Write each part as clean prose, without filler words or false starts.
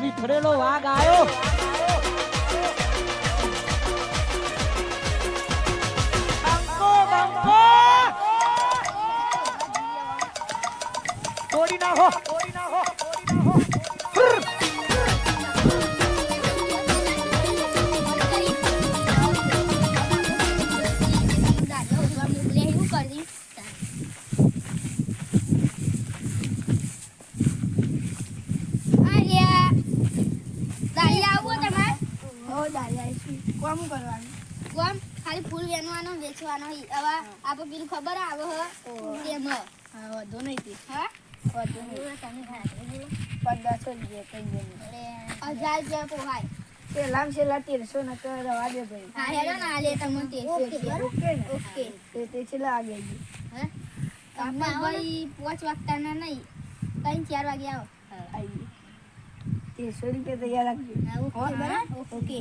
વિફરેલો વાઘ આવ્યો. તોડી નાખો. ખાલી ફૂલ વેનવાનો વેચવાનો હવે આપણે પેલું ખબર આવે એમાં વધુ નહીં તે હા વધુ નહીં તમે 1000 પોહાય પેલા છેલ્લા 1300 ન રવા દે ભાઈ. હા હેડો ના લે તમને 1300 ઓકે ને ઓકે તે છેલ્લા આગે હે તમે ભાઈ 5 વાગતા ના નહીં 3-4 વાગે આવો આવી 1300 રૂપિયા તૈયાર રાખજો. ઓકે બરાબર ઓકે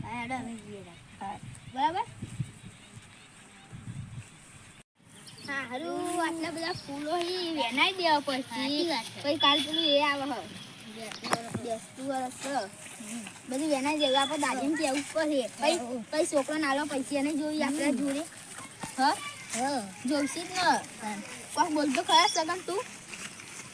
હા હેડો અમે જઈએ બરાબર હા હારું આટલા બધા ફૂલો હી વેનાઈ દેવા પછી કાલ પેલું એ આવે હ બેસતું વર્ષ બધું વેનાઈ દેવું આપણે દાદીને કેવું પડે પછી છોકરો નાલો પૈસા ને જોઈ આપણે જોડે હ જોઈશી જ ને કોક બોલતો ખરા સગન તું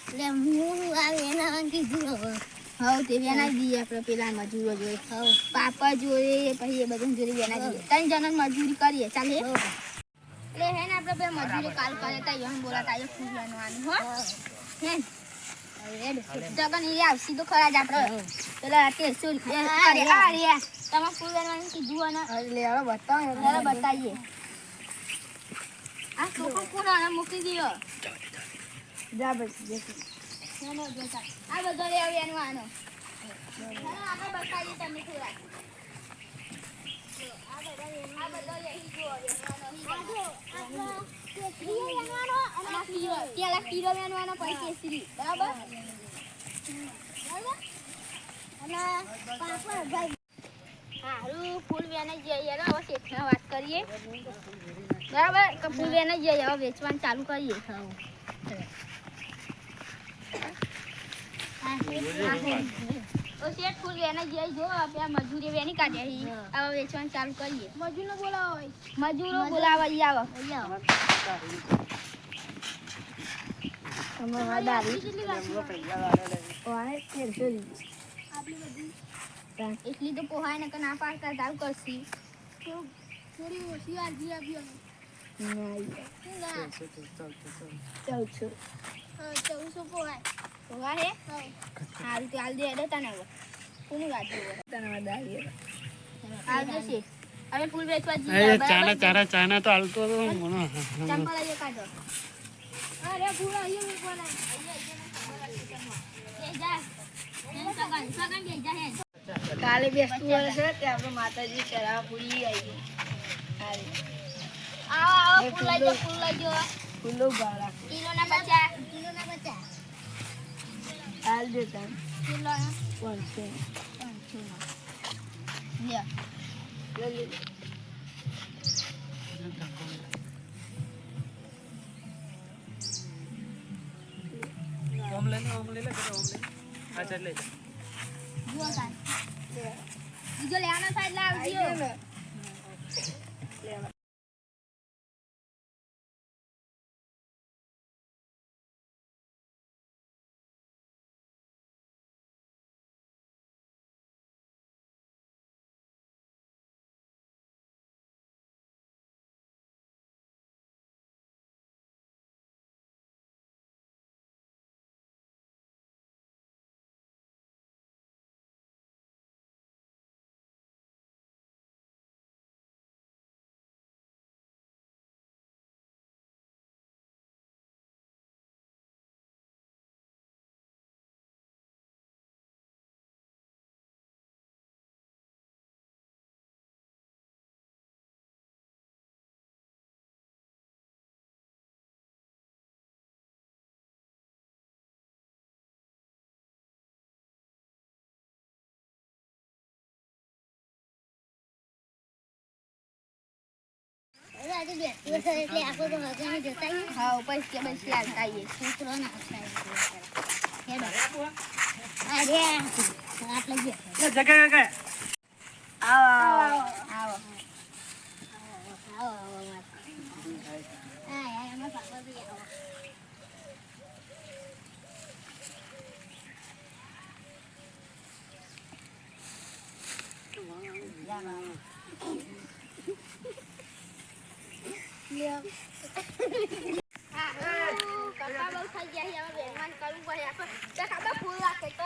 એટલે હું આ વેનાવાનું કીધું હવે હા તે વેનાઈ દઈએ આપણે પેલા મજૂરો જોઈએ હા પાપા જોઈએ પછી એ બધું જોડે વેનાઈ દઈએ 3 જણા મજૂરી કરીએ ચાલે એટલે હે ને આપણે બે મજૂરી કાલ કરે તા યમ બોલાતા એ ફૂલ વેનવાનું હો હે જગન એ આવસી તો ખરા જ આપણે પેલા 1300 રૂપિયા અરે તમે ફૂલ વેનવાનું કીધું ને લે હવે બતાવો બતાવીએ આ છોકરો પૂરા મૂકી દીયો જા બસ આ બધો લે આવીનો આનો આપણે બતાવીએ તમે થોડા આ બધો લે હી જો આનો કીરો વેનવાનો પછી કેસરી બરાબર અને પાપડ ભાઈ હારું ફૂલ વેનાઈ જઈએ હવે શેઠને વાત કરીએ બરાબર કે ફૂલ વેનાઈ જઈએ હવે વેચવાનું ચાલુ કરીએ તો શેઠ ફૂલ વેનાઈ જઈએ જો આપણે મજૂરી વેની કાઢ્યા હવે વેચવાનું ચાલુ કરીએ મજૂરનો બોલાવો મજૂરો બોલાવા આવે તમારા દાદી એટલી તો પોહાય ને કે ના પાડતા ચાલુ કરશી થોડી ઓછી આજી આપી અમે 1400 પોહાય પોહાય સારું તો હાલ દે દે તને કોની વાત તમારા દાદી હાલ જશે હવે ફૂલ વેચવા જઈએ ચાના તો હાલતો હતો મને ચંપલ આયો કાઢો અરે ફૂલ આયો મૂકવાના એ જા સગન બે જા હે કાલે બેસતું વર્ષ તે આપણે માતાજી ચરાવા પૂરી આવી આવો ફૂલ લઈ જો ફૂલો બાળા કિલોના બચા હાલ દેતા કિલોના 500 લે ઓમ લે અચ્છા લે જો કાન બીજો લેવાનો સાઈડ લાવજો એટલે આપણે તો હજાને જતા હા પૈસા બસ લાવતા આવીએ છોકરો ના અરે આટલે જે જગ્યા કઈ આવો આવો હા એમાં પાપા બી આવો કપા બહુ થઈ ગયા છે હવે વેનવાન કરવું પડે આપણે તો ખબર ફૂલ રાખે તો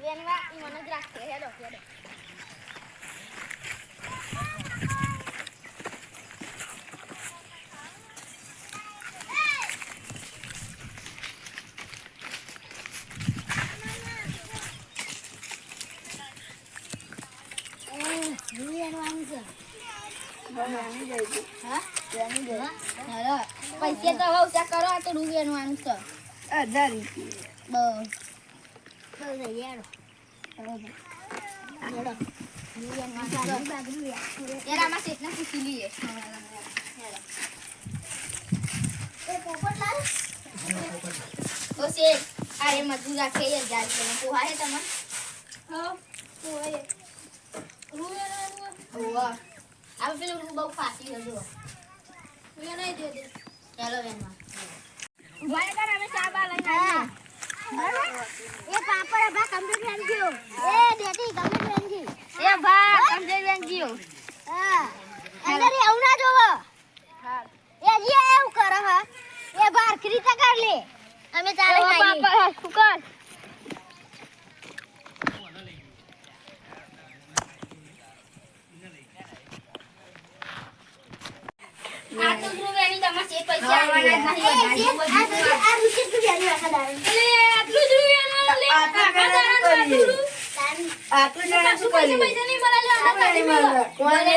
વેનવા મને જ રાખે હેડો હેડો પૈસા તો હવે ઓછા કરો આ તો રૂ એનું છે 1000 રૂપિયા બસ એરામાં શેઠને પૂછી લઈએ ઓ શેઠ આ એ મજૂર રાખે એ જાય છે પોહા હે તમને પોહા રૂ આ પેલું રૂ બહુ ફાસી હજો રૂ નહીં દે દે ચાલો વેનમાં ભાઈ કર અમે ચા બા લઈને આવીએ એ પાપડ ભા કમ્પ્લીટ વેન ગયો એ ડેટી કમ્પ્લીટ વેન ગઈ એ ભા કમ્પ્લીટ વેન ગયો હા અંદર આવું ના જોવો હા એ જી એવું કરે હા એ બાર ક્રીતા કર લે અમે ચાલે આવીએ પાપડ કુકર આ તો ધ્રુવેની તમાર છે પૈસા આવવાના નથી આ રૂચિત ધ્રુવેની રાખા લે આટલું ધ્રુવેનું લે આટલું જણા શું કરી પૈસા નહીં મળે લે કોને